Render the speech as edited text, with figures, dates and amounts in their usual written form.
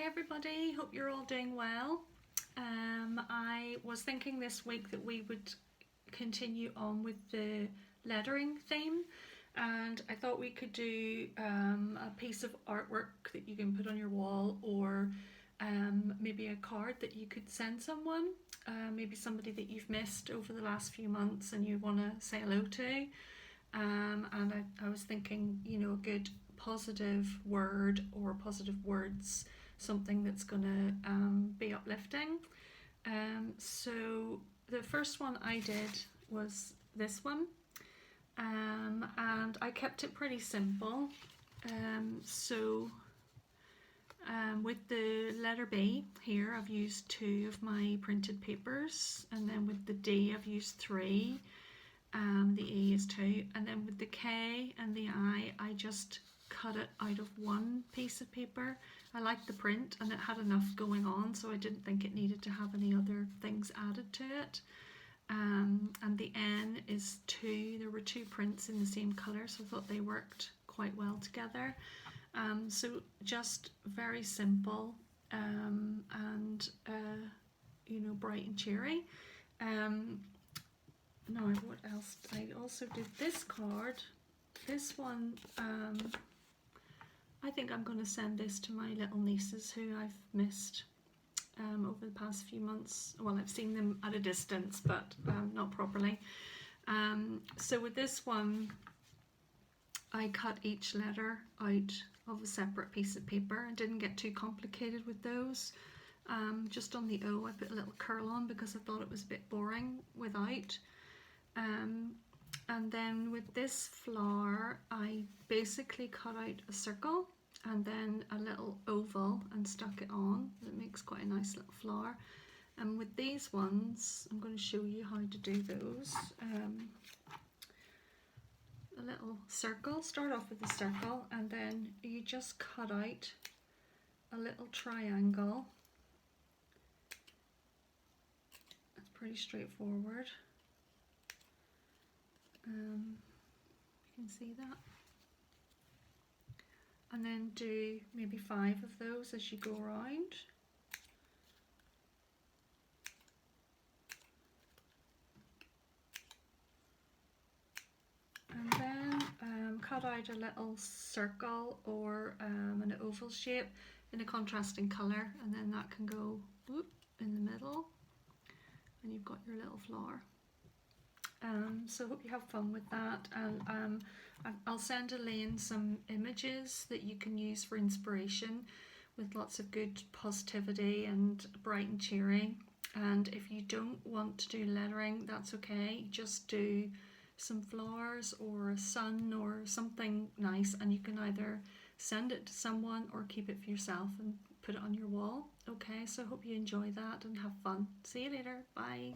Hi everybody, hope you're all doing well. I was thinking this week that we would continue on with the lettering theme, and I thought we could do a piece of artwork that you can put on your wall, or maybe a card that you could send someone, maybe somebody that you've missed over the last few months and you want to say hello to. And I was thinking, a good positive word or positive words, something that's going to be uplifting. So the first one I did was this one, and I kept it pretty simple. With the letter B here, I've used 2 of my printed papers, and then with the D I've used 3. The E is 2, and then with the K and the I just cut it out of one piece of paper. I liked the print and it had enough going on, so I didn't think it needed to have any other things added to it. And the N is 2. There were 2 prints in the same colour, so I thought they worked quite well together. So just very simple, and bright and cheery. Now, what else? I also did this card. This one, I think I'm going to send this to my little nieces who I've missed over the past few months. Well, I've seen them at a distance, but not properly. So with this one, I cut each letter out of a separate piece of paper and didn't get too complicated with those. Just on the O, I put a little curl on because I thought it was a bit boring without. And then with this flower, I basically cut out a circle and then a little oval and stuck it on. It makes quite a nice little flower. And with these ones, I'm going to show you how to do those. A little circle, start off with a circle, and then you just cut out a little triangle. It's pretty straightforward. You can see that, and then do maybe 5 of those as you go around. And then cut out a little circle or an oval shape in a contrasting colour, and then that can go whoop in the middle, and you've got your little flower. So hope you have fun with that, and I'll send Elaine some images that you can use for inspiration, with lots of good positivity and bright and cheery. And if you don't want to do lettering, that's okay, just do some flowers or a sun or something nice, and you can either send it to someone or keep it for yourself and put it on your wall. Okay, so hope you enjoy that and have fun. See you later, bye.